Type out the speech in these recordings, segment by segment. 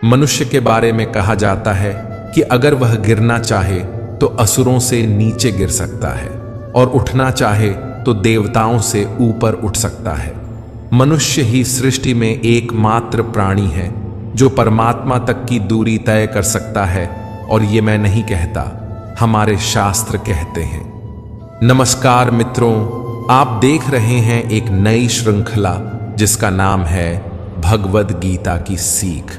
मनुष्य के बारे में कहा जाता है कि अगर वह गिरना चाहे तो असुरों से नीचे गिर सकता है और उठना चाहे तो देवताओं से ऊपर उठ सकता है। मनुष्य ही सृष्टि में एकमात्र प्राणी है जो परमात्मा तक की दूरी तय कर सकता है, और ये मैं नहीं कहता, हमारे शास्त्र कहते हैं। नमस्कार मित्रों, आप देख रहे हैं एक नई श्रृंखला जिसका नाम है भगवद गीता की सीख।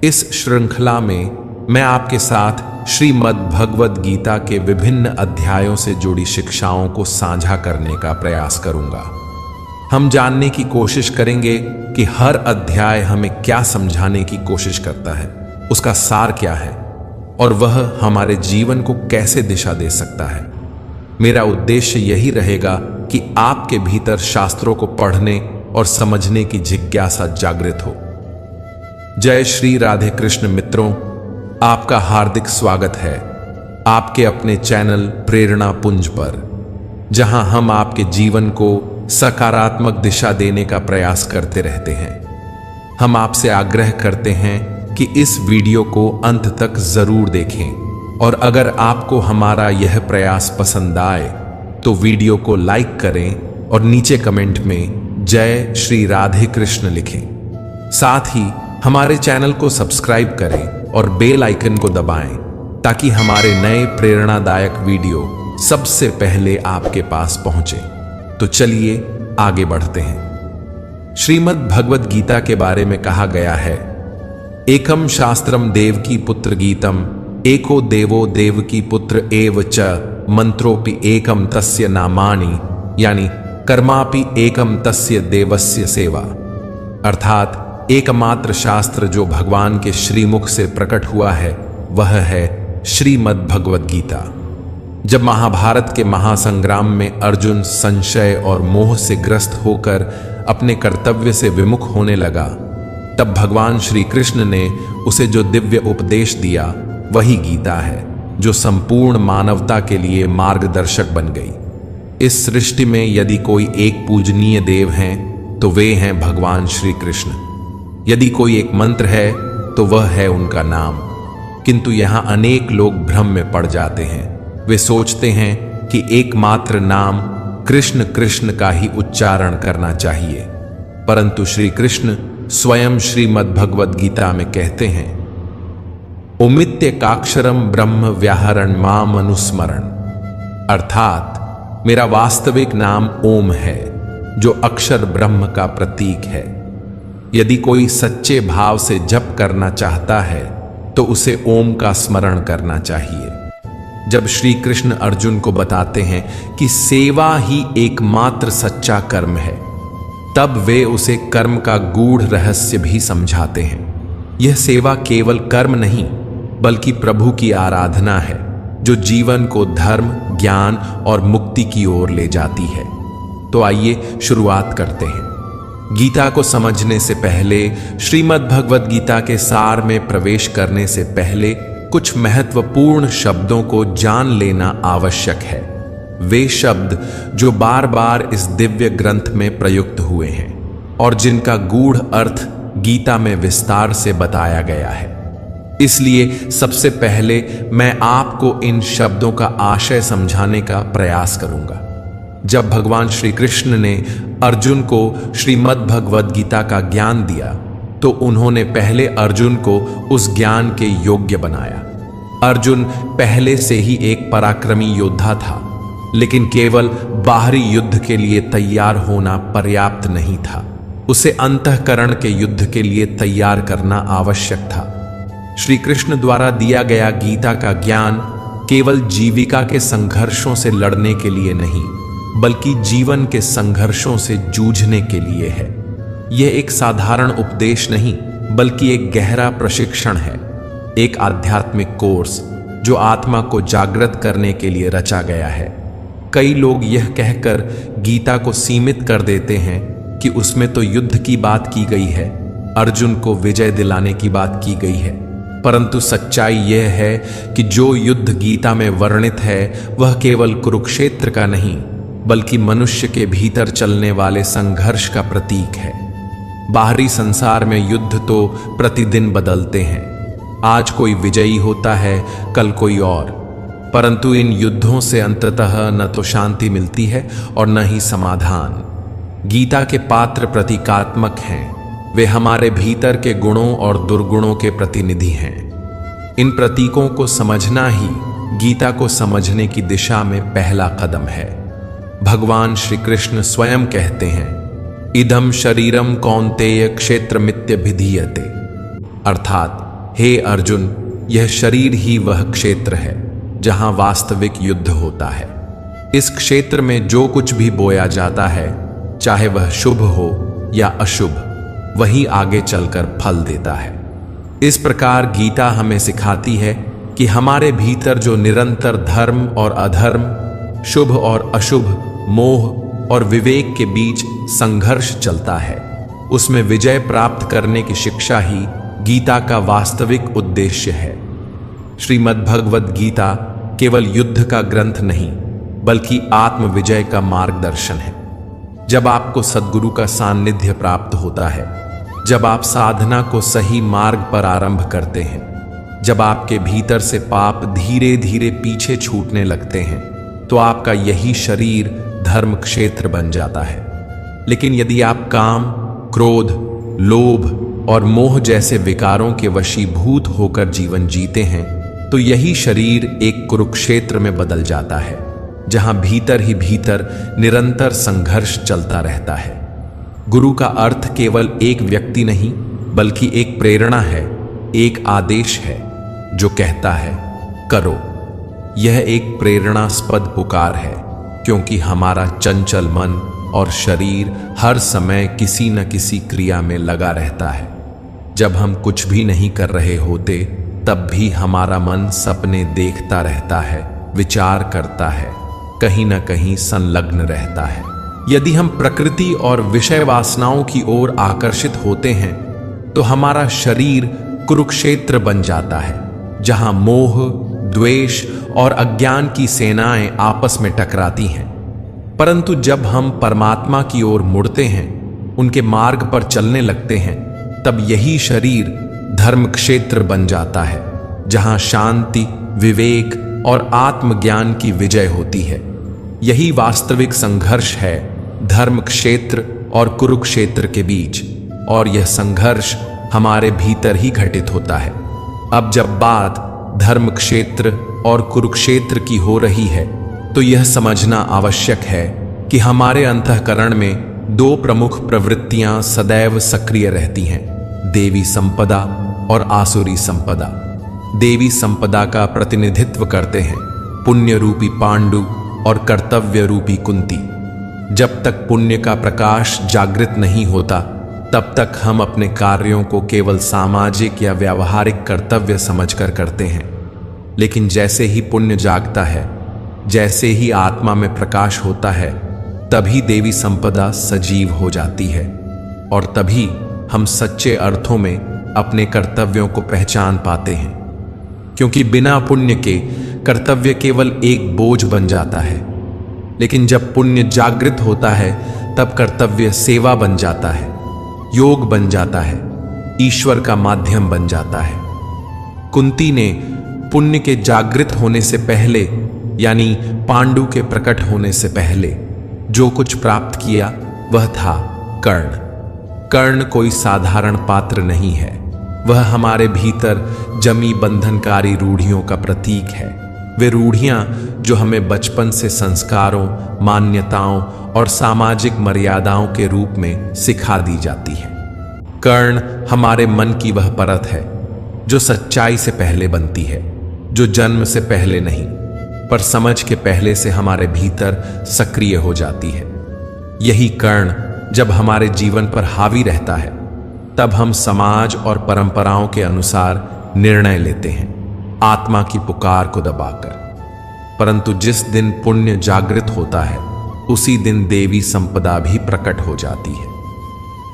इस श्रृंखला में मैं आपके साथ श्रीमद् भगवद गीता के विभिन्न अध्यायों से जुड़ी शिक्षाओं को साझा करने का प्रयास करूंगा। हम जानने की कोशिश करेंगे कि हर अध्याय हमें क्या समझाने की कोशिश करता है, उसका सार क्या है और वह हमारे जीवन को कैसे दिशा दे सकता है। मेरा उद्देश्य यही रहेगा कि आपके भीतर शास्त्रों को पढ़ने और समझने की जिज्ञासा जागृत हो। जय श्री राधे कृष्ण मित्रों, आपका हार्दिक स्वागत है आपके अपने चैनल प्रेरणा पुंज पर, जहां हम आपके जीवन को सकारात्मक दिशा देने का प्रयास करते रहते हैं। हम आपसे आग्रह करते हैं कि इस वीडियो को अंत तक जरूर देखें, और अगर आपको हमारा यह प्रयास पसंद आए तो वीडियो को लाइक करें और नीचे कमेंट में जय श्री राधे कृष्ण लिखें। साथ ही हमारे चैनल को सब्सक्राइब करें और बेल आइकन को दबाएं ताकि हमारे नए प्रेरणादायक वीडियो सबसे पहले आपके पास पहुंचे। तो चलिए आगे बढ़ते हैं। श्रीमद् भगवद गीता के बारे में कहा गया है, एकम शास्त्रम देवकी पुत्र गीतम, एको देवो देवकी पुत्र एव च, मंत्रोपि एकम तस्य नामानि, यानी कर्मापि एकम तस्य देवस्य सेवा। अर्थात एकमात्र शास्त्र जो भगवान के श्रीमुख से प्रकट हुआ है वह है श्रीमद् भगवद गीता। जब महाभारत के महासंग्राम में अर्जुन संशय और मोह से ग्रस्त होकर अपने कर्तव्य से विमुख होने लगा, तब भगवान श्री कृष्ण ने उसे जो दिव्य उपदेश दिया वही गीता है, जो संपूर्ण मानवता के लिए मार्गदर्शक बन गई। इस सृष्टि में यदि कोई एक पूजनीय देव हैं तो वे हैं भगवान श्री कृष्ण। यदि कोई एक मंत्र है तो वह है उनका नाम। किंतु यहां अनेक लोग भ्रम में पड़ जाते हैं। वे सोचते हैं कि एकमात्र नाम कृष्ण कृष्ण का ही उच्चारण करना चाहिए, परंतु श्री कृष्ण स्वयं श्रीमद् भगवद गीता में कहते हैं, ओमित्येकाक्षरम ब्रह्म व्याहरण माम अनुस्मरण। अर्थात मेरा वास्तविक नाम ओम है, जो अक्षर ब्रह्म का प्रतीक है। यदि कोई सच्चे भाव से जप करना चाहता है तो उसे ओम का स्मरण करना चाहिए। जब श्री कृष्ण अर्जुन को बताते हैं कि सेवा ही एकमात्र सच्चा कर्म है, तब वे उसे कर्म का गूढ़ रहस्य भी समझाते हैं। यह सेवा केवल कर्म नहीं बल्कि प्रभु की आराधना है, जो जीवन को धर्म, ज्ञान और मुक्ति की ओर ले जाती है। तो आइए शुरुआत करते हैं। गीता को समझने से पहले, श्रीमद् भगवद गीता के सार में प्रवेश करने से पहले कुछ महत्वपूर्ण शब्दों को जान लेना आवश्यक है। वे शब्द जो बार बार इस दिव्य ग्रंथ में प्रयुक्त हुए हैं और जिनका गूढ़ अर्थ गीता में विस्तार से बताया गया है। इसलिए सबसे पहले मैं आपको इन शब्दों का आशय समझाने का प्रयास करूंगा। जब भगवान श्री कृष्ण ने अर्जुन को श्रीमद् भगवद गीता का ज्ञान दिया तो उन्होंने पहले अर्जुन को उस ज्ञान के योग्य बनाया। अर्जुन पहले से ही एक पराक्रमी योद्धा था, लेकिन केवल बाहरी युद्ध के लिए तैयार होना पर्याप्त नहीं था। उसे अंतःकरण के युद्ध के लिए तैयार करना आवश्यक था। श्री कृष्ण द्वारा दिया गया गीता का ज्ञान केवल जीविका के संघर्षों से लड़ने के लिए नहीं, बल्कि जीवन के संघर्षों से जूझने के लिए है। यह एक साधारण उपदेश नहीं बल्कि एक गहरा प्रशिक्षण है, एक आध्यात्मिक कोर्स जो आत्मा को जागृत करने के लिए रचा गया है। कई लोग यह कहकर गीता को सीमित कर देते हैं कि उसमें तो युद्ध की बात की गई है, अर्जुन को विजय दिलाने की बात की गई है, परंतु सच्चाई यह है कि जो युद्ध गीता में वर्णित है वह केवल कुरुक्षेत्र का नहीं बल्कि मनुष्य के भीतर चलने वाले संघर्ष का प्रतीक है। बाहरी संसार में युद्ध तो प्रतिदिन बदलते हैं। आज कोई विजयी होता है, कल कोई और, परंतु इन युद्धों से अंततः न तो शांति मिलती है और न ही समाधान। गीता के पात्र प्रतीकात्मक हैं। वे हमारे भीतर के गुणों और दुर्गुणों के प्रतिनिधि हैं। इन प्रतीकों को समझना ही गीता को समझने की दिशा में पहला कदम है। भगवान श्री कृष्ण स्वयं कहते हैं, इदम शरीरम कौन्तेय क्षेत्रमित्यभिधीयते, अर्थात हे अर्जुन, यह शरीर ही वह क्षेत्र है जहां वास्तविक युद्ध होता है। इस क्षेत्र में जो कुछ भी बोया जाता है, चाहे वह शुभ हो या अशुभ, वही आगे चलकर फल देता है। इस प्रकार गीता हमें सिखाती है कि हमारे भीतर जो निरंतर धर्म और अधर्म, शुभ और अशुभ, मोह और विवेक के बीच संघर्ष चलता है, उसमें विजय प्राप्त करने की शिक्षा ही गीता का वास्तविक उद्देश्य है। श्रीमद् भगवद गीता केवल युद्ध का ग्रंथ नहीं, बल्कि आत्म विजय का मार्गदर्शन है। जब आपको सद्गुरु का सान्निध्य प्राप्त होता है, जब आप साधना को सही मार्ग पर आरंभ करते हैं, जब आपके भीतर से पाप धीरे धीरे पीछे छूटने लगते हैं, तो आपका यही शरीर धर्म क्षेत्र बन जाता है। लेकिन यदि आप काम, क्रोध, लोभ और मोह जैसे विकारों के वशीभूत होकर जीवन जीते हैं, तो यही शरीर एक कुरुक्षेत्र में बदल जाता है, जहां भीतर ही भीतर निरंतर संघर्ष चलता रहता है। गुरु का अर्थ केवल एक व्यक्ति नहीं, बल्कि एक प्रेरणा है, एक आदेश है जो कहता है करो। यह एक प्रेरणास्पद पुकार है, क्योंकि हमारा चंचल मन और शरीर हर समय किसी न किसी क्रिया में लगा रहता है। जब हम कुछ भी नहीं कर रहे होते, तब भी हमारा मन सपने देखता रहता है, विचार करता है, कहीं न कहीं संलग्न रहता है। यदि हम प्रकृति और विषय वासनाओं की ओर आकर्षित होते हैं, तो हमारा शरीर कुरुक्षेत्र बन जाता है, जहां मोह, द्वेष और अज्ञान की सेनाएं आपस में टकराती हैं। परंतु जब हम परमात्मा की ओर मुड़ते हैं, उनके मार्ग पर चलने लगते हैं, तब यही शरीर धर्म क्षेत्र बन जाता है, जहां शांति, विवेक और आत्मज्ञान की विजय होती है। यही वास्तविक संघर्ष है धर्म क्षेत्र और कुरुक्षेत्र के बीच, और यह संघर्ष हमारे भीतर ही घटित होता है। अब जब बात धर्म क्षेत्र और कुरुक्षेत्र की हो रही है, तो यह समझना आवश्यक है कि हमारे अंतःकरण में दो प्रमुख प्रवृत्तियां सदैव सक्रिय रहती हैं, देवी संपदा और आसुरी संपदा। देवी संपदा का प्रतिनिधित्व करते हैं पुण्य रूपी पांडु और कर्तव्य रूपी कुंती। जब तक पुण्य का प्रकाश जागृत नहीं होता, तब तक हम अपने कार्यों को केवल सामाजिक या व्यावहारिक कर्तव्य समझकर करते हैं। लेकिन जैसे ही पुण्य जागता है, जैसे ही आत्मा में प्रकाश होता है, तभी देवी संपदा सजीव हो जाती है, और तभी हम सच्चे अर्थों में अपने कर्तव्यों को पहचान पाते हैं। क्योंकि बिना पुण्य के कर्तव्य केवल एक बोझ बन जाता है, लेकिन जब पुण्य जागृत होता है, तब कर्तव्य सेवा बन जाता है, योग बन जाता है, ईश्वर का माध्यम बन जाता है। कुंती ने पुण्य के जागृत होने से पहले, यानी पांडु के प्रकट होने से पहले, जो कुछ प्राप्त किया वह था कर्ण। कर्ण कोई साधारण पात्र नहीं है, वह हमारे भीतर जमी बंधनकारी रूढ़ियों का प्रतीक है। वे रूढ़ियां जो हमें बचपन से संस्कारों, मान्यताओं और सामाजिक मर्यादाओं के रूप में सिखा दी जाती है। कर्ण हमारे मन की वह परत है जो सच्चाई से पहले बनती है, जो जन्म से पहले नहीं, पर समझ के पहले से हमारे भीतर सक्रिय हो जाती है। यही कर्ण जब हमारे जीवन पर हावी रहता है, तब हम समाज और परंपराओं के अनुसार निर्णय लेते हैं, आत्मा की पुकार को दबाकर। परंतु जिस दिन पुण्य जागृत होता है, उसी दिन देवी संपदा भी प्रकट हो जाती है।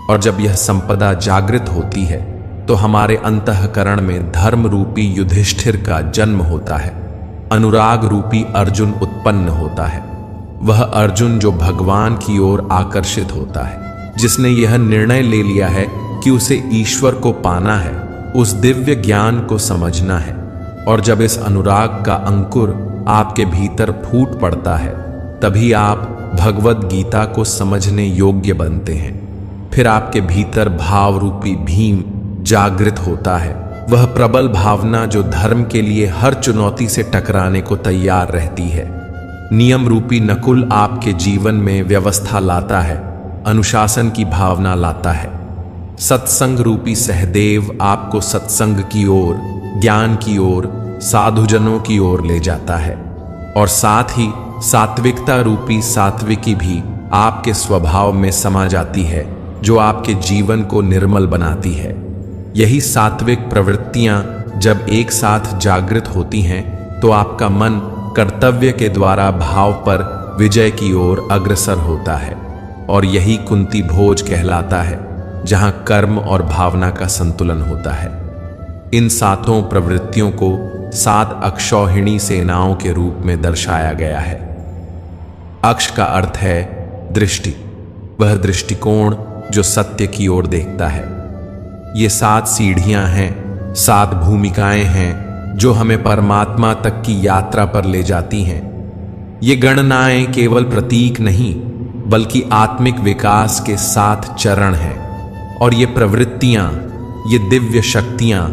और जब यह संपदा जागृत होती है, तो हमारे अंतःकरण में धर्म रूपी युधिष्ठिर का जन्म होता है, अनुराग रूपी अर्जुन उत्पन्न होता है। वह अर्जुन जो भगवान की ओर आकर्षित होता है, जिसने यह निर्णय ले लिया है कि उसे ईश्वर को पाना है, उस दिव्य ज्ञान को समझना है। और जब इस अनुराग का अंकुर आपके भीतर फूट पड़ता है, तभी आप भगवद गीता को समझने योग्य बनते हैं। फिर आपके भीतर भाव रूपी भीम जागृत होता है, वह प्रबल भावना जो धर्म के लिए हर चुनौती से टकराने को तैयार रहती है। नियम रूपी नकुल आपके जीवन में व्यवस्था लाता है, अनुशासन की भावना लाता है। सत्संग रूपी सहदेव आपको सत्संग की ओर, ज्ञान की ओर, साधुजनों की ओर ले जाता है। और साथ ही सात्विकता रूपी सात्विकी भी आपके स्वभाव में समा जाती है, जो आपके जीवन को निर्मल बनाती है। यही सात्विक प्रवृत्तियां जब एक साथ जागृत होती हैं, तो आपका मन कर्तव्य के द्वारा भाव पर विजय की ओर अग्रसर होता है। और यही कुंती भोज कहलाता है, जहां कर्म और भावना का संतुलन होता है। इन सातों प्रवृत्तियों को 7 अक्षौहिणी सेनाओं के रूप में दर्शाया गया है। अक्ष का अर्थ है दृष्टि, वह दृष्टिकोण जो सत्य की ओर देखता है। ये 7 सीढ़ियां हैं, 7 भूमिकाएं हैं जो हमें परमात्मा तक की यात्रा पर ले जाती हैं। ये गणनाएं केवल प्रतीक नहीं, बल्कि आत्मिक विकास के 7 चरण हैं। और ये प्रवृत्तियां, ये दिव्य शक्तियां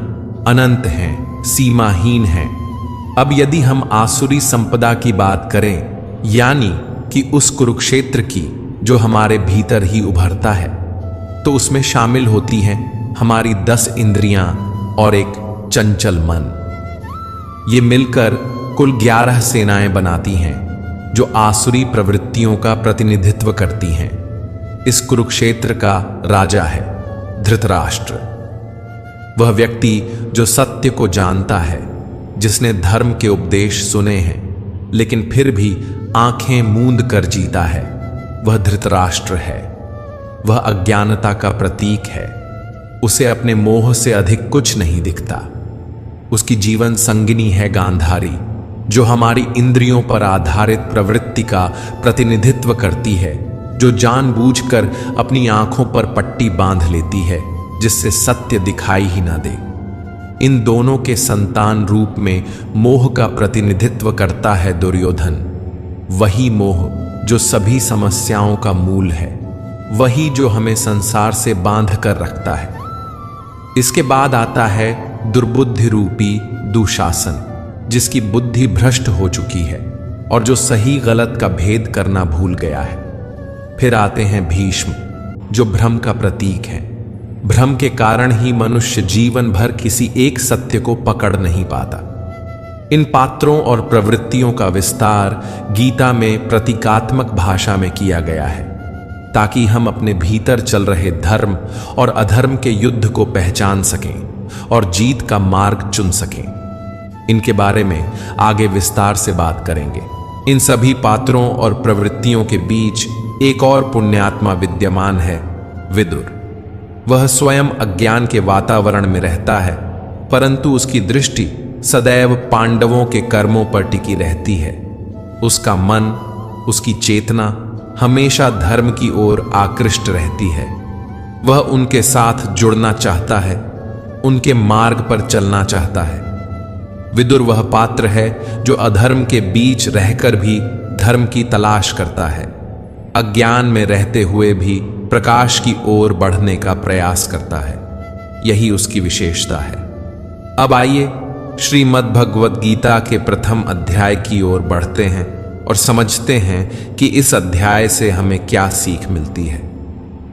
अनंत हैं, सीमाहीन हैं। अब यदि हम आसुरी संपदा की बात करें, यानी कि उस कुरुक्षेत्र की जो हमारे भीतर ही उभरता है, तो उसमें शामिल होती हैं हमारी 10 इंद्रियां और एक चंचल मन। ये मिलकर कुल 11 सेनाएं बनाती हैं, जो आसुरी प्रवृत्तियों का प्रतिनिधित्व करती हैं। इस कुरुक्षेत्र का राजा है धृतराष्ट्र, वह व्यक्ति जो सत्य को जानता है, जिसने धर्म के उपदेश सुने हैं, लेकिन फिर भी आंखें मूंद कर जीता है। वह धृतराष्ट्र है। वह अज्ञानता का प्रतीक है। उसे अपने मोह से अधिक कुछ नहीं दिखता। उसकी जीवन संगिनी है गांधारी, जो हमारी इंद्रियों पर आधारित प्रवृत्ति का प्रतिनिधित्व करती है, जो जानबूझकर अपनी आंखों पर पट्टी बांध लेती है, जिससे सत्य दिखाई ही ना दे। इन दोनों के संतान रूप में मोह का प्रतिनिधित्व करता है दुर्योधन। वही मोह जो सभी समस्याओं का मूल है, वही जो हमें संसार से बांध कर रखता है। इसके बाद आता है दुर्बुद्धि रूपी दुशासन, जिसकी बुद्धि भ्रष्ट हो चुकी है और जो सही गलत का भेद करना भूल गया है। फिर आते हैं भीष्म, जो भ्रम का प्रतीक है। भ्रम के कारण ही मनुष्य जीवन भर किसी एक सत्य को पकड़ नहीं पाता। इन पात्रों और प्रवृत्तियों का विस्तार गीता में प्रतीकात्मक भाषा में किया गया है, ताकि हम अपने भीतर चल रहे धर्म और अधर्म के युद्ध को पहचान सकें और जीत का मार्ग चुन सकें। इनके बारे में आगे विस्तार से बात करेंगे। इन सभी पात्रों और प्रवृत्तियों के बीच एक और पुण्यात्मा विद्यमान है, विदुर। वह स्वयं अज्ञान के वातावरण में रहता है, परंतु उसकी दृष्टि सदैव पांडवों के कर्मों पर टिकी रहती है। उसका मन, उसकी चेतना हमेशा धर्म की ओर आकृष्ट रहती है। वह उनके साथ जुड़ना चाहता है, उनके मार्ग पर चलना चाहता है। विदुर वह पात्र है जो अधर्म के बीच रहकर भी धर्म की तलाश करता है, अज्ञान में रहते हुए भी प्रकाश की ओर बढ़ने का प्रयास करता है। यही उसकी विशेषता है। अब आइए श्रीमद् भगवद गीता के प्रथम अध्याय की ओर बढ़ते हैं और समझते हैं कि इस अध्याय से हमें क्या सीख मिलती है।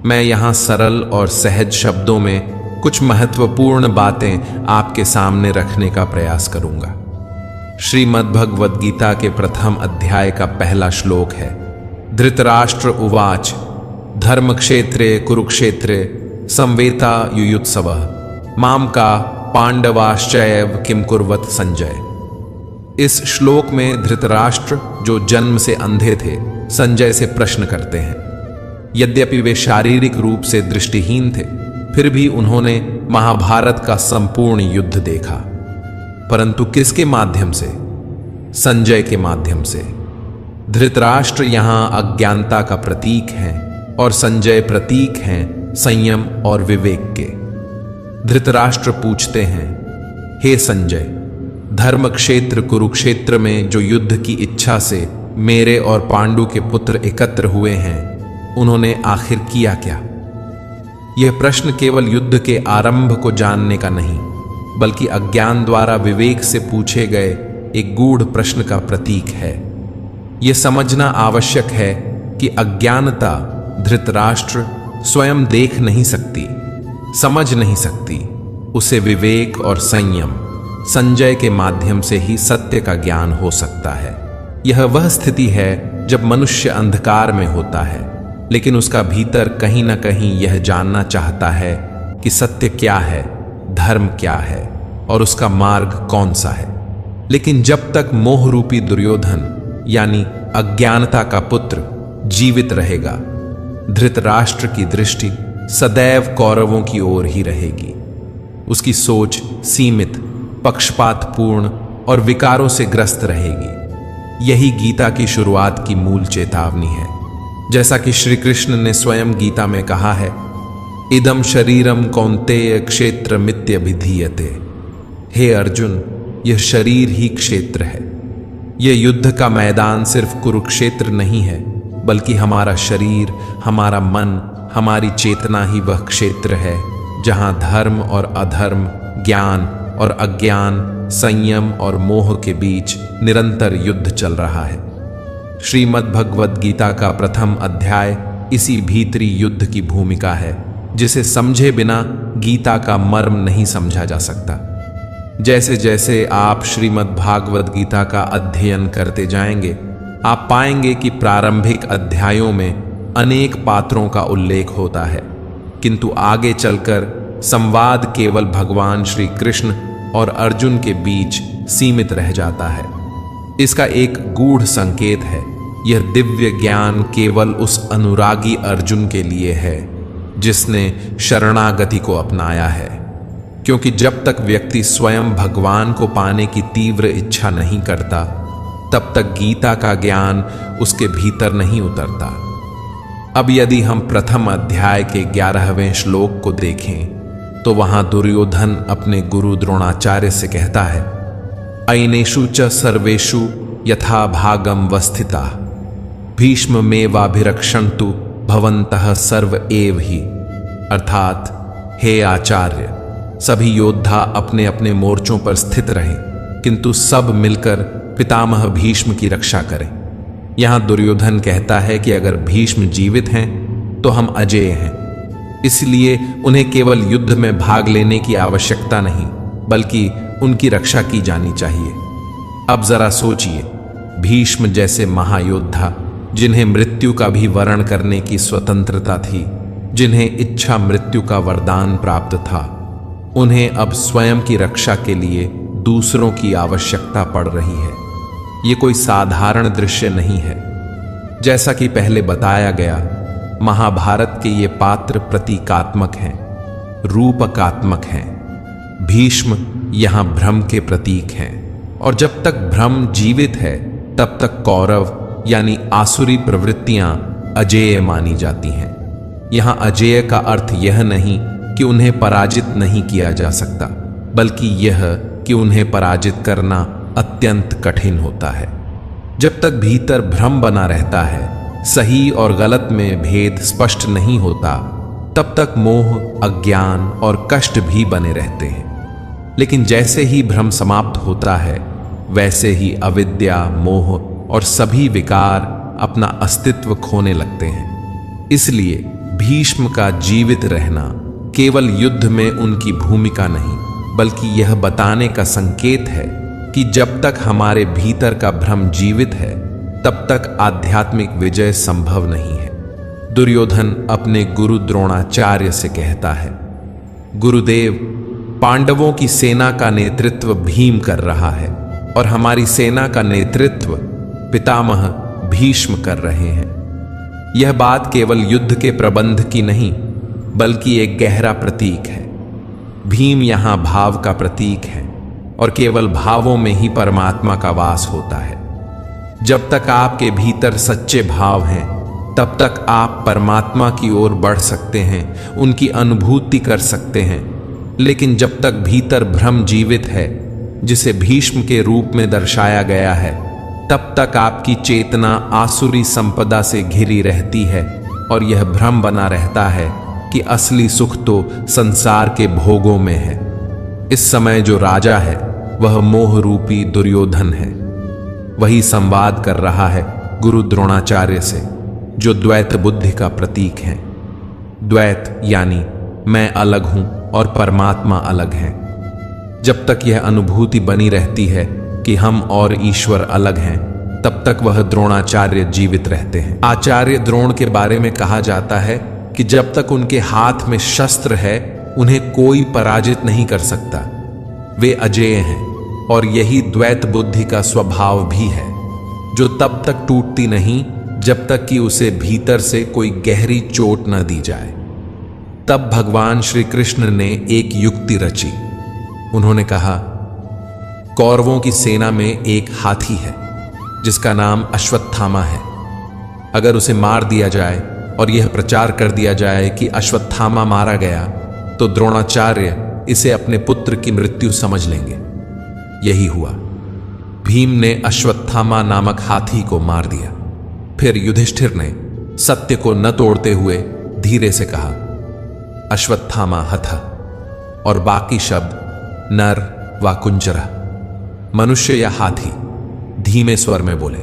मैं यहाँ सरल और सहज शब्दों में कुछ महत्वपूर्ण बातें आपके सामने रखने का प्रयास करूंगा। श्रीमद् भगवद गीता के प्रथम अध्याय का पहला श्लोक है, धृतराष्ट्र उवाच धर्मक्षेत्रे कुरुक्षेत्रे संवेता युयुत्सवः माम का पांडवाश्चैव किम कुर्वत संजय। इस श्लोक में धृतराष्ट्र, जो जन्म से अंधे थे, संजय से प्रश्न करते हैं। यद्यपि वे शारीरिक रूप से दृष्टिहीन थे, फिर भी उन्होंने महाभारत का संपूर्ण युद्ध देखा, परंतु किसके माध्यम से? संजय के माध्यम से। धृतराष्ट्र यहां अज्ञानता का प्रतीक है, और संजय प्रतीक हैं संयम और विवेक के। धृतराष्ट्र पूछते हैं, हे संजय, धर्म क्षेत्र कुरुक्षेत्र में जो युद्ध की इच्छा से मेरे और पांडु के पुत्र एकत्र हुए हैं, उन्होंने आखिर किया क्या? यह प्रश्न केवल युद्ध के आरंभ को जानने का नहीं, बल्कि अज्ञान द्वारा विवेक से पूछे गए एक गूढ़ प्रश्न का प्रतीक है। यह समझना आवश्यक है कि अज्ञानता धृतराष्ट्र स्वयं देख नहीं सकती, समझ नहीं सकती। उसे विवेक और संयम संजय के माध्यम से ही सत्य का ज्ञान हो सकता है। यह वह स्थिति है जब मनुष्य अंधकार में होता है, लेकिन उसका भीतर कहीं ना कहीं यह जानना चाहता है कि सत्य क्या है, धर्म क्या है और उसका मार्ग कौन सा है। लेकिन जब तक मोह रूपी दुर्योधन यानी अज्ञानता का पुत्र जीवित रहेगा, धृतराष्ट्र की दृष्टि सदैव कौरवों की ओर ही रहेगी। उसकी सोच सीमित, पक्षपातपूर्ण और विकारों से ग्रस्त रहेगी। यही गीता की शुरुआत की मूल चेतावनी है। जैसा कि श्री कृष्ण ने स्वयं गीता में कहा है, इदम शरीरम कौन्तेय क्षेत्र मित्यभिधीयते। हे अर्जुन, यह शरीर ही क्षेत्र है। यह युद्ध का मैदान सिर्फ कुरुक्षेत्र नहीं है, बल्कि हमारा शरीर, हमारा मन, हमारी चेतना ही वह क्षेत्र है जहां धर्म और अधर्म, ज्ञान और अज्ञान, संयम और मोह के बीच निरंतर युद्ध चल रहा है। श्रीमद् भगवद गीता का प्रथम अध्याय इसी भीतरी युद्ध की भूमिका है, जिसे समझे बिना गीता का मर्म नहीं समझा जा सकता। जैसे जैसे आप श्रीमद् भागवत गीता का अध्ययन करते जाएंगे, आप पाएंगे कि प्रारंभिक अध्यायों में अनेक पात्रों का उल्लेख होता है, किंतु आगे चलकर संवाद केवल भगवान श्री कृष्ण और अर्जुन के बीच सीमित रह जाता है। इसका एक गूढ़ संकेत है, यह दिव्य ज्ञान केवल उस अनुरागी अर्जुन के लिए है जिसने शरणागति को अपनाया है। क्योंकि जब तक व्यक्ति स्वयं भगवान को पाने की तीव्र इच्छा नहीं करता, तब तक गीता का ज्ञान उसके भीतर नहीं उतरता। अब यदि हम प्रथम अध्याय के 11वें श्लोक को देखें, तो वहां दुर्योधन अपने गुरु द्रोणाचार्य से कहता है, अयनेषु च सर्वेषु यथा भागम वस्थिता भीष्म मेवाभिरक्षन्तु भवन्तः सर्व एव ही। अर्थात, हे आचार्य, सभी योद्धा अपने अपने मोर्चों पर स्थित रहें, किंतु सब मिलकर पितामह भीष्म की रक्षा करें। यहां दुर्योधन कहता है कि अगर भीष्म जीवित हैं तो हम अजेय हैं, इसलिए उन्हें केवल युद्ध में भाग लेने की आवश्यकता नहीं, बल्कि उनकी रक्षा की जानी चाहिए। अब जरा सोचिए, भीष्म जैसे महायोद्धा, जिन्हें मृत्यु का भी वरण करने की स्वतंत्रता थी, जिन्हें इच्छा मृत्यु का वरदान प्राप्त था, उन्हें अब स्वयं की रक्षा के लिए दूसरों की आवश्यकता पड़ रही है। ये कोई साधारण दृश्य नहीं है। जैसा कि पहले बताया गया, महाभारत के ये पात्र प्रतीकात्मक हैं, रूपकात्मक हैं। भीष्म यहां भ्रम के प्रतीक हैं, और जब तक भ्रम जीवित है, तब तक कौरव यानी आसुरी प्रवृत्तियां अजेय मानी जाती हैं। यहां अजेय का अर्थ यह नहीं कि उन्हें पराजित नहीं किया जा सकता, बल्कि यह कि उन्हें पराजित करना अत्यंत कठिन होता है। जब तक भीतर भ्रम बना रहता है, सही और गलत में भेद स्पष्ट नहीं होता, तब तक मोह, अज्ञान और कष्ट भी बने रहते हैं। लेकिन जैसे ही भ्रम समाप्त होता है, वैसे ही अविद्या, मोह और सभी विकार अपना अस्तित्व खोने लगते हैं। इसलिए भीष्म का जीवित रहना केवल युद्ध में उनकी भूमिका नहीं, बल्कि यह बताने का संकेत है कि जब तक हमारे भीतर का भ्रम जीवित है, तब तक आध्यात्मिक विजय संभव नहीं है। दुर्योधन अपने गुरु द्रोणाचार्य से कहता है, गुरुदेव, पांडवों की सेना का नेतृत्व भीम कर रहा है और हमारी सेना का नेतृत्व पितामह भीष्म कर रहे हैं। यह बात केवल युद्ध के प्रबंध की नहीं, बल्कि एक गहरा प्रतीक है। भीम यहां भाव का प्रतीक है, और केवल भावों में ही परमात्मा का वास होता है। जब तक आपके भीतर सच्चे भाव हैं, तब तक आप परमात्मा की ओर बढ़ सकते हैं, उनकी अनुभूति कर सकते हैं। लेकिन जब तक भीतर भ्रम जीवित है, जिसे भीष्म के रूप में दर्शाया गया है, तब तक आपकी चेतना आसुरी संपदा से घिरी रहती है और यह भ्रम बना रहता है कि असली सुख तो संसार के भोगों में है। इस समय जो राजा है वह मोह रूपी दुर्योधन है। वही संवाद कर रहा है गुरु द्रोणाचार्य से, जो द्वैत बुद्धि का प्रतीक है। द्वैत यानी मैं अलग हूं और परमात्मा अलग है। जब तक यह अनुभूति बनी रहती है कि हम और ईश्वर अलग हैं, तब तक वह द्रोणाचार्य जीवित रहते हैं। आचार्य द्रोण के बारे में कहा जाता है कि जब तक उनके हाथ में शस्त्र है, उन्हें कोई पराजित नहीं कर सकता। वे अजेय हैं और यही द्वैत बुद्धि का स्वभाव भी है, जो तब तक टूटती नहीं जब तक कि उसे भीतर से कोई गहरी चोट न दी जाए। तब भगवान श्री कृष्ण ने एक युक्ति रची। उन्होंने कहा, कौरवों की सेना में एक हाथी है जिसका नाम अश्वत्थामा है। अगर उसे मार दिया जाए और यह प्रचार कर दिया जाए कि अश्वत्थामा मारा गया, तो द्रोणाचार्य इसे अपने पुत्र की मृत्यु समझ लेंगे। यही हुआ। भीम ने अश्वत्थामा नामक हाथी को मार दिया। फिर युधिष्ठिर ने सत्य को न तोड़ते हुए धीरे से कहा, अश्वत्थामा हथ, और बाकी शब्द नर व कुंजरा, मनुष्य या हाथी, धीमे स्वर में बोले।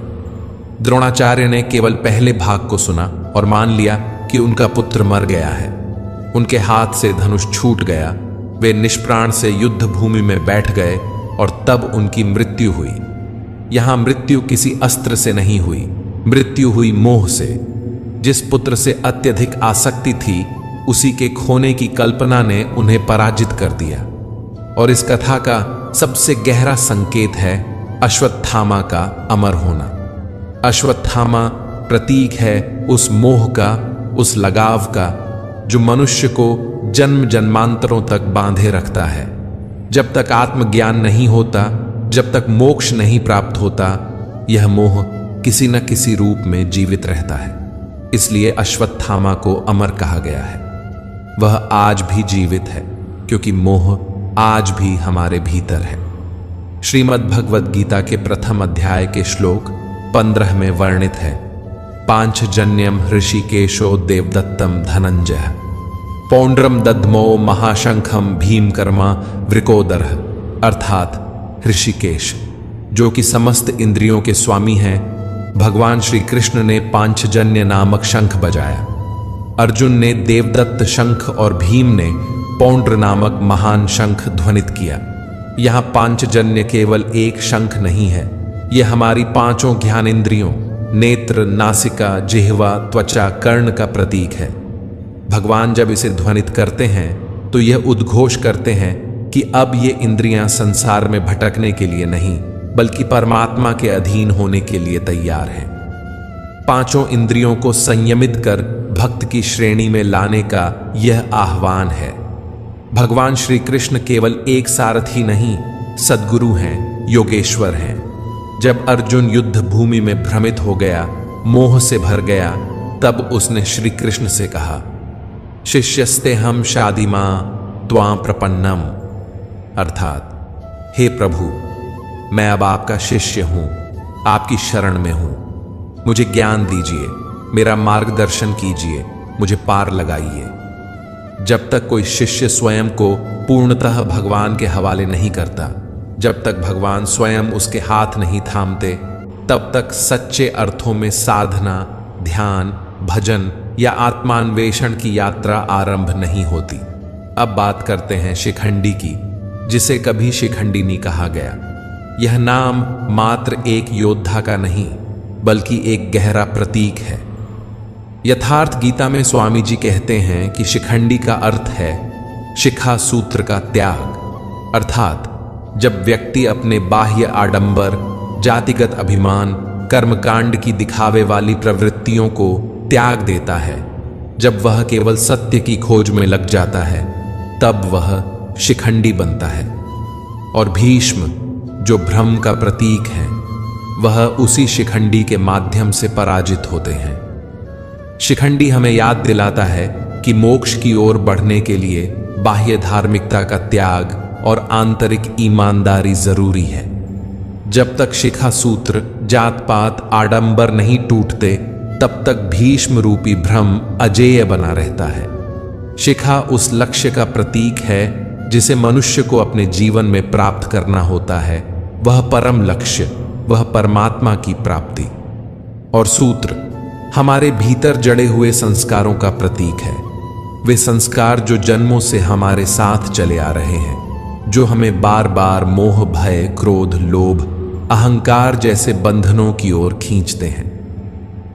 द्रोणाचार्य ने केवल पहले भाग को सुना और मान लिया कि उनका पुत्र मर गया है। उनके हाथ से धनुष छूट गया। वे निष्प्राण से युद्ध भूमि में बैठ गए और तब उनकी मृत्यु हुई। यहां मृत्यु किसी अस्त्र से नहीं हुई, मृत्यु हुई मोह से। जिस पुत्र से अत्यधिक आसक्ति थी, उसी के खोने की कल्पना ने उन्हें पराजित कर दिया। और इस कथा का सबसे गहरा संकेत है अश्वत्थामा का अमर होना। अश्वत्थामा प्रतीक है उस मोह का, उस लगाव का, जो मनुष्य को जन्म जन्मांतरों तक बांधे रखता है। जब तक आत्मज्ञान नहीं होता, जब तक मोक्ष नहीं प्राप्त होता, यह मोह किसी न किसी रूप में जीवित रहता है। इसलिए अश्वत्थामा को अमर कहा गया है। वह आज भी जीवित है, क्योंकि मोह आज भी हमारे भीतर है। श्रीमद् भगवद गीता के प्रथम अध्याय के श्लोक 15 में वर्णित है, पांचजन्यम ऋषिकेशो देवदत्तम धनंजय पौंड्रम दद्मो महाशंखम भीमकर्मा वृकोदर, अर्थात ऋषिकेश, जो कि समस्त इंद्रियों के स्वामी हैं। भगवान श्री कृष्ण ने पांचजन्य नामक शंख बजाया। अर्जुन ने देवदत्त शंख और भीम ने पौंड्र नामक महान शंख ध्वनित किया। यहां पांचजन्य केवल एक शंख नहीं है, यह हमारी पांचों ज्ञानेंद्रियों नेत्र, नासिका, जिह्वा, त्वचा, कर्ण का प्रतीक है। भगवान जब इसे ध्वनित करते हैं तो यह उद्घोष करते हैं कि अब ये इंद्रियां संसार में भटकने के लिए नहीं, बल्कि परमात्मा के अधीन होने के लिए तैयार हैं। पांचों इंद्रियों को संयमित कर भक्त की श्रेणी में लाने का यह आह्वान है। भगवान श्री कृष्ण केवल एक सारथी नहीं, सद्गुरु हैं, योगेश्वर हैं। जब अर्जुन युद्ध भूमि में भ्रमित हो गया, मोह से भर गया, तब उसने श्री कृष्ण से कहा, शिष्यस्ते हम शादिमा त्वां प्रपन्नम, अर्थात हे प्रभु, मैं अब आपका शिष्य हूं, आपकी शरण में हूं। मुझे ज्ञान दीजिए, मेरा मार्गदर्शन कीजिए, मुझे पार लगाइए। जब तक कोई शिष्य स्वयं को पूर्णतः भगवान के हवाले नहीं करता, जब तक भगवान स्वयं उसके हाथ नहीं थामते, तब तक सच्चे अर्थों में साधना, ध्यान, भजन या आत्मान्वेषण की यात्रा आरंभ नहीं होती। अब बात करते हैं शिखंडी की, जिसे कभी शिखंडी नहीं कहा गया। यह नाम मात्र एक योद्धा का नहीं, बल्कि एक गहरा प्रतीक है। यथार्थ गीता में स्वामी जी कहते हैं कि शिखंडी का अर्थ है शिखा सूत्र का त्याग, अर्थात जब व्यक्ति अपने बाह्य आडंबर, जातिगत अभिमान, कर्मकांड की दिखावे वाली प्रवृत्तियों को त्याग देता है, जब वह केवल सत्य की खोज में लग जाता है, तब वह शिखंडी बनता है। और भीष्म, जो भ्रम का प्रतीक है, वह उसी शिखंडी के माध्यम से पराजित होते हैं। शिखंडी हमें याद दिलाता है कि मोक्ष की ओर बढ़ने के लिए बाह्य धार्मिकता का त्याग और आंतरिक ईमानदारी जरूरी है। जब तक शिखा सूत्र, जात पात, आडंबर नहीं टूटते, तब तक भीष्म रूपी भ्रम अजेय बना रहता है। शिखा उस लक्ष्य का प्रतीक है जिसे मनुष्य को अपने जीवन में प्राप्त करना होता है। वह परम लक्ष्य, वह परमात्मा की प्राप्ति। और सूत्र हमारे भीतर जड़े हुए संस्कारों का प्रतीक है। वे संस्कार जो जन्मों से हमारे साथ चले आ रहे हैं, जो हमें बार बार मोह, भय, क्रोध, लोभ, अहंकार जैसे बंधनों की ओर खींचते हैं।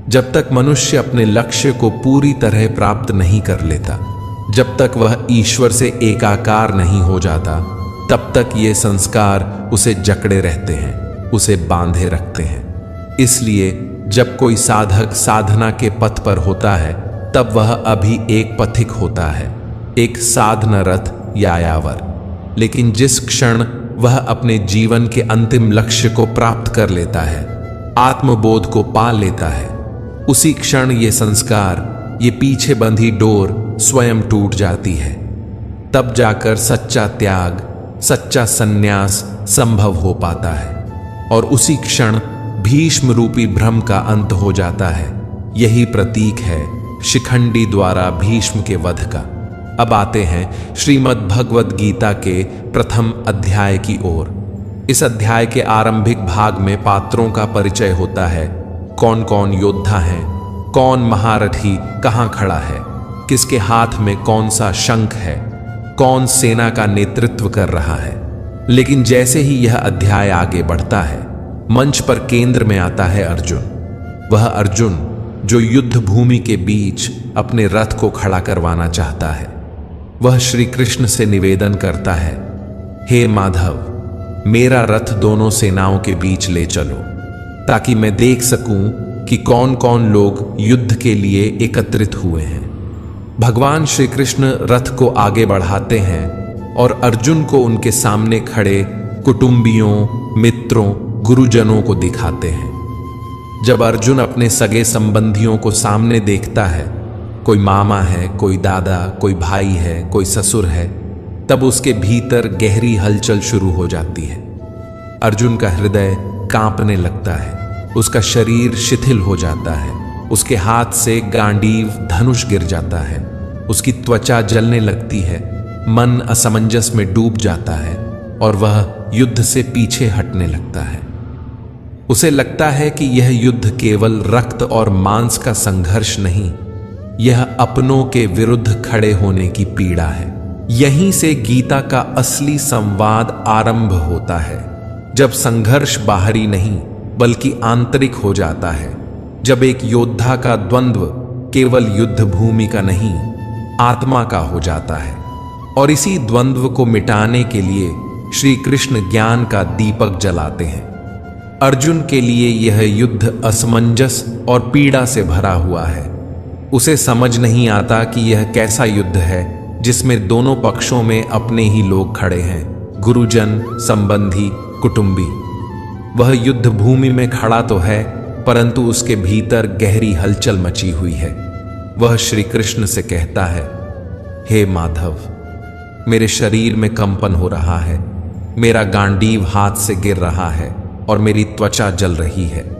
जब तक मनुष्य अपने लक्ष्य को पूरी तरह प्राप्त नहीं कर लेता, जब तक वह ईश्वर से एकाकार नहीं हो जाता, तब तक ये संस्कार उसे जकड़े रहते हैं, उसे बांधे रखते हैं। इसलिए जब कोई साधक साधना के पथ पर होता है, तब वह अभी एक पथिक होता है, एक साधनरत यायावर। लेकिन जिस क्षण वह अपने जीवन के अंतिम लक्ष्य को प्राप्त कर लेता है, आत्मबोध को पा लेता है, उसी क्षण ये संस्कार, ये पीछे बंधी डोर स्वयं टूट जाती है। तब जाकर सच्चा त्याग, सच्चा संन्यास संभव हो पाता है और उसी क्षण भीष्म रूपी भ्रम का अंत हो जाता है। यही प्रतीक है शिखंडी द्वारा भीष्म के वध का। अब आते हैं श्रीमद् भगवद गीता के प्रथम अध्याय की ओर। इस अध्याय के आरंभिक भाग में पात्रों का परिचय होता है। कौन कौन योद्धा हैं, कौन महारथी कहाँ खड़ा है, किसके हाथ में कौन सा शंख है, कौन सेना का नेतृत्व कर रहा है। लेकिन जैसे ही यह अध्याय आगे बढ़ता है, मंच पर केंद्र में आता है अर्जुन। वह अर्जुन जो युद्ध भूमि के बीच अपने रथ को खड़ा करवाना चाहता है। वह श्री कृष्ण से निवेदन करता है, हे माधव, मेरा रथ दोनों सेनाओं के बीच ले चलो, ताकि मैं देख सकूं कि कौन कौन लोग युद्ध के लिए एकत्रित हुए हैं। भगवान श्री कृष्ण रथ को आगे बढ़ाते हैं और अर्जुन को उनके सामने खड़े कुटुंबियों, मित्रों, गुरुजनों को दिखाते हैं। जब अर्जुन अपने सगे संबंधियों को सामने देखता है, कोई मामा है, कोई दादा, कोई भाई है, कोई ससुर है, तब उसके भीतर गहरी हलचल शुरू हो जाती है। अर्जुन का हृदय कांपने लगता है, उसका शरीर शिथिल हो जाता है, उसके हाथ से गांडीव धनुष गिर जाता है, उसकी त्वचा जलने लगती है, मन असमंजस में डूब जाता है और वह युद्ध से पीछे हटने लगता है। उसे लगता है कि यह युद्ध केवल रक्त और मांस का संघर्ष नहीं, यह अपनों के विरुद्ध खड़े होने की पीड़ा है। यहीं से गीता का असली संवाद आरंभ होता है, जब संघर्ष बाहरी नहीं बल्कि आंतरिक हो जाता है, जब एक योद्धा का द्वंद्व केवल युद्ध भूमि का नहीं, आत्मा का हो जाता है। और इसी द्वंद्व को मिटाने के लिए श्री कृष्ण ज्ञान का दीपक जलाते हैं। अर्जुन के लिए यह युद्ध असमंजस और पीड़ा से भरा हुआ है। उसे समझ नहीं आता कि यह कैसा युद्ध है जिसमें दोनों पक्षों में अपने ही लोग खड़े हैं, गुरुजन, संबंधी, कुटुंबी। वह युद्ध भूमि में खड़ा तो है, परंतु उसके भीतर गहरी हलचल मची हुई है। वह श्री कृष्ण से कहता है, हे माधव, मेरे शरीर में कंपन हो रहा है, मेरा गांडीव हाथ से गिर रहा है और मेरी त्वचा जल रही है।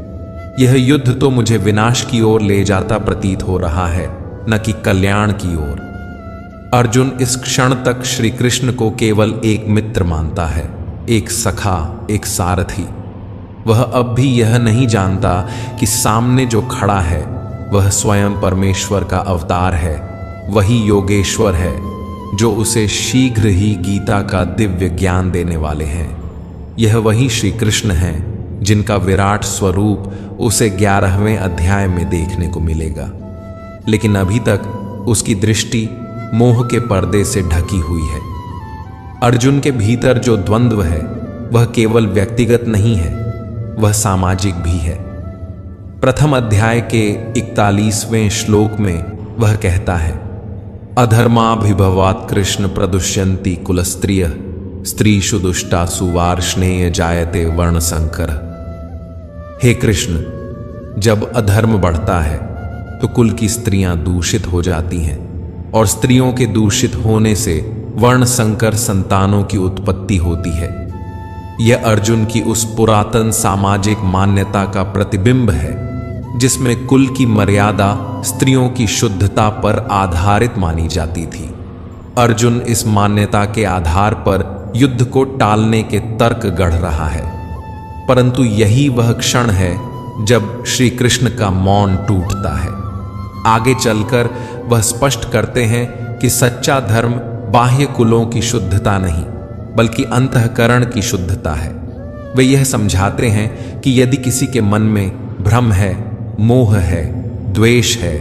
यह युद्ध तो मुझे विनाश की ओर ले जाता प्रतीत हो रहा है, न कि कल्याण की ओर। अर्जुन इस क्षण तक श्री कृष्ण को केवल एक मित्र मानता है, एक सखा, एक सारथी। वह अब भी यह नहीं जानता कि सामने जो खड़ा है वह स्वयं परमेश्वर का अवतार है, वही योगेश्वर है जो उसे शीघ्र ही गीता का दिव्य ज्ञान देने वाले हैं। यह वही श्री कृष्ण हैं जिनका विराट स्वरूप उसे 11वें अध्याय में देखने को मिलेगा। लेकिन अभी तक उसकी दृष्टि मोह के पर्दे से ढकी हुई है। अर्जुन के भीतर जो द्वंद्व है वह केवल व्यक्तिगत नहीं है, वह सामाजिक भी है। प्रथम अध्याय के 41वें श्लोक में वह कहता है, अधर्माभिभवात् कृष्ण प्रदुष्यन्ति कुलस्त्रियः स्त्रीषु दुष्टासु वार्ष्णेय जायते वर्णसंकर। हे कृष्ण, जब अधर्म बढ़ता है तो कुल की स्त्रियां दूषित हो जाती हैं और स्त्रियों के दूषित होने से वर्ण संकर संतानों की उत्पत्ति होती है। यह अर्जुन की उस पुरातन सामाजिक मान्यता का प्रतिबिंब है जिसमें कुल की मर्यादा स्त्रियों की शुद्धता पर आधारित मानी जाती थी। अर्जुन इस मान्यता के आधार पर युद्ध को टालने के तर्क गढ़ रहा है, परंतु यही वह क्षण है जब श्री कृष्ण का मौन टूटता है। आगे चलकर वह स्पष्ट करते हैं कि सच्चा धर्म बाह्य कुलों की शुद्धता नहीं बल्कि अंतःकरण की शुद्धता है। वे यह समझाते हैं कि यदि किसी के मन में भ्रम है, मोह है, द्वेष है,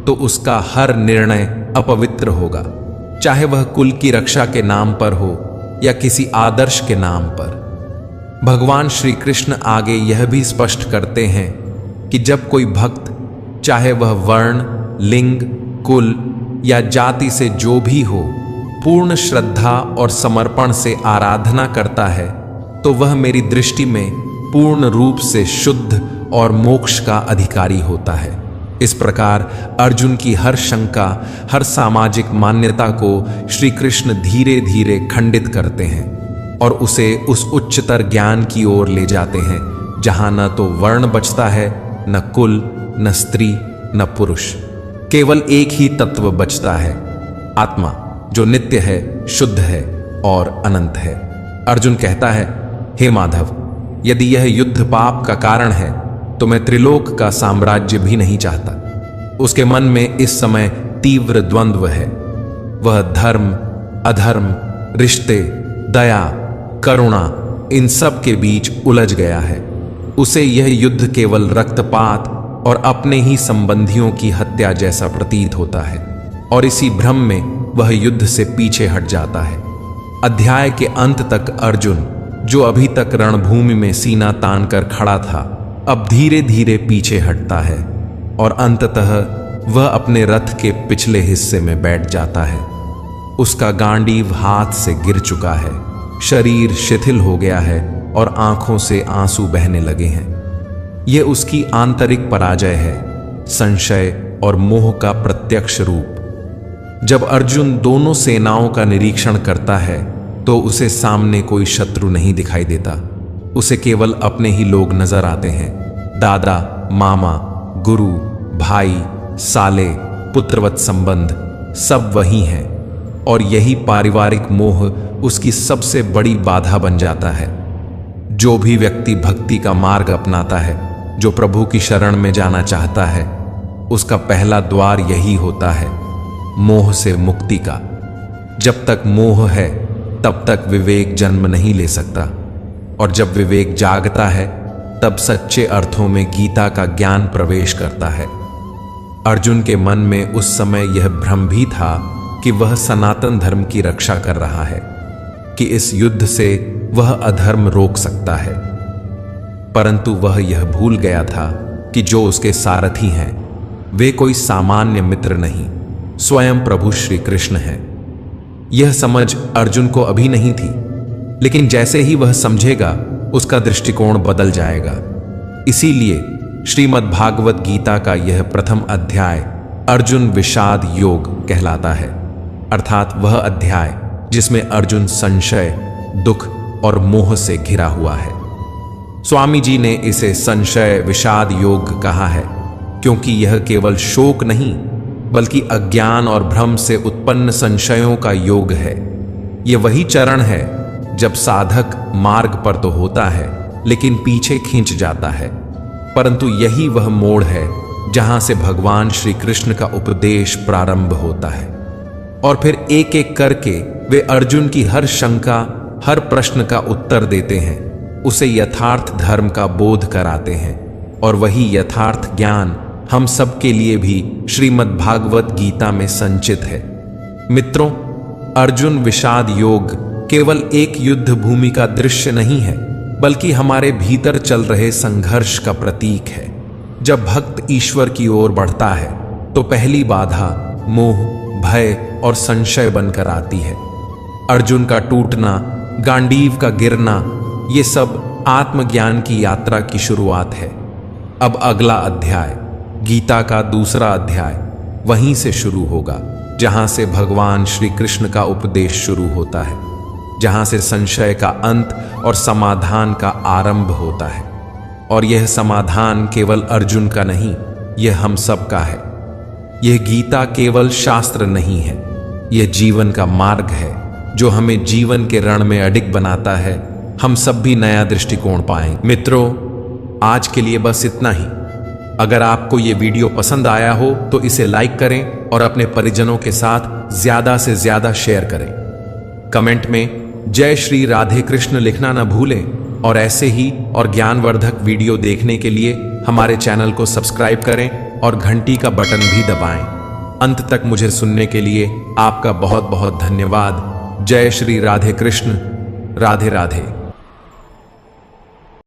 तो उसका हर निर्णय अपवित्र होगा, चाहे वह कुल की रक्षा के नाम पर हो या किसी आदर्श के नाम पर। भगवान श्री कृष्ण आगे यह भी स्पष्ट करते हैं कि जब कोई भक्त, चाहे वह वर्ण, लिंग, कुल या जाति से जो भी हो, पूर्ण श्रद्धा और समर्पण से आराधना करता है तो वह मेरी दृष्टि में पूर्ण रूप से शुद्ध और मोक्ष का अधिकारी होता है। इस प्रकार अर्जुन की हर शंका, हर सामाजिक मान्यता को श्री कृष्ण धीरे धीरे खंडित करते हैं और उसे उस उच्चतर ज्ञान की ओर ले जाते हैं जहां न तो वर्ण बचता है, न कुल, न स्त्री, न पुरुष। केवल एक ही तत्व बचता है, आत्मा, जो नित्य है, शुद्ध है और अनंत है। अर्जुन कहता है, हे माधव, यदि यह युद्ध पाप का कारण है तो मैं त्रिलोक का साम्राज्य भी नहीं चाहता। उसके मन में इस समय तीव्र द्वंद्व है। वह धर्म, अधर्म, रिश्ते, दया, करुणा, इन सब के बीच उलझ गया है। उसे यह युद्ध केवल रक्तपात और अपने ही संबंधियों की हत्या जैसा प्रतीत होता है और इसी भ्रम में वह युद्ध से पीछे हट जाता है। अध्याय के अंत तक अर्जुन, जो अभी तक रणभूमि में सीना तान कर खड़ा था, अब धीरे धीरे पीछे हटता है और अंततः वह अपने रथ के पिछले हिस्से में बैठ जाता है। उसका गांडीव हाथ से गिर चुका है, शरीर शिथिल हो गया है और आंखों से आंसू बहने लगे हैं। यह उसकी आंतरिक पराजय है, संशय और मोह का प्रत्यक्ष रूप। जब अर्जुन दोनों सेनाओं का निरीक्षण करता है तो उसे सामने कोई शत्रु नहीं दिखाई देता। उसे केवल अपने ही लोग नजर आते हैं। दादा, मामा, गुरु, भाई, साले, पुत्रवत संबंध सब वही हैं और यही पारिवारिक मोह उसकी सबसे बड़ी बाधा बन जाता है। जो भी व्यक्ति भक्ति का मार्ग अपनाता है, जो प्रभु की शरण में जाना चाहता है, उसका पहला द्वार यही होता है, मोह से मुक्ति का। जब तक मोह है तब तक विवेक जन्म नहीं ले सकता और जब विवेक जागता है तब सच्चे अर्थों में गीता का ज्ञान प्रवेश करता है। अर्जुन के मन में उस समय यह भ्रम भी था कि वह सनातन धर्म की रक्षा कर रहा है, कि इस युद्ध से वह अधर्म रोक सकता है, परंतु वह यह भूल गया था कि जो उसके सारथी हैं वे कोई सामान्य मित्र नहीं, स्वयं प्रभु श्री कृष्ण हैं। यह समझ अर्जुन को अभी नहीं थी, लेकिन जैसे ही वह समझेगा उसका दृष्टिकोण बदल जाएगा। इसीलिए श्रीमद् भागवत गीता का यह प्रथम अध्याय अर्जुन विषाद योग कहलाता है, अर्थात वह अध्याय जिसमें अर्जुन संशय, दुख और मोह से घिरा हुआ है। स्वामी जी ने इसे संशय विषाद योग कहा है क्योंकि यह केवल शोक नहीं बल्कि अज्ञान और भ्रम से उत्पन्न संशयों का योग है। यह वही चरण है जब साधक मार्ग पर तो होता है लेकिन पीछे खींच जाता है, परंतु यही वह मोड़ है जहां से भगवान श्री कृष्ण का उपदेश प्रारंभ होता है और फिर एक एक करके वे अर्जुन की हर शंका, हर प्रश्न का उत्तर देते हैं, उसे यथार्थ धर्म का बोध कराते हैं और वही यथार्थ ज्ञान हम सब के लिए भी श्रीमद् भागवत गीता में संचित है। मित्रों, अर्जुन विषाद योग केवल एक युद्ध भूमि का दृश्य नहीं है बल्कि हमारे भीतर चल रहे संघर्ष का प्रतीक है। जब भक्त ईश्वर की ओर बढ़ता है तो पहली बाधा मोह, भय और संशय बनकर आती है। अर्जुन का टूटना, गांडीव का गिरना, ये सब आत्मज्ञान की यात्रा की शुरुआत है। अब अगला अध्याय गीता का दूसरा अध्याय वहीं से शुरू होगा जहां से भगवान श्री कृष्ण का उपदेश शुरू होता है, जहां से संशय का अंत और समाधान का आरंभ होता है। और यह समाधान केवल अर्जुन का नहीं, यह हम सब का है। यह गीता केवल शास्त्र नहीं है, यह जीवन का मार्ग है जो हमें जीवन के रण में अडिग बनाता है। हम सब भी नया दृष्टिकोण पाएं। मित्रों, आज के लिए बस इतना ही। अगर आपको ये वीडियो पसंद आया हो तो इसे लाइक करें और अपने परिजनों के साथ ज्यादा से ज्यादा शेयर करें। कमेंट में जय श्री राधे कृष्ण लिखना न भूलें और ऐसे ही और ज्ञानवर्धक वीडियो देखने के लिए हमारे चैनल को सब्सक्राइब करें और घंटी का बटन भी दबाएं। अंत तक मुझे सुनने के लिए आपका बहुत बहुत धन्यवाद। जय श्री राधे कृष्ण। राधे राधे।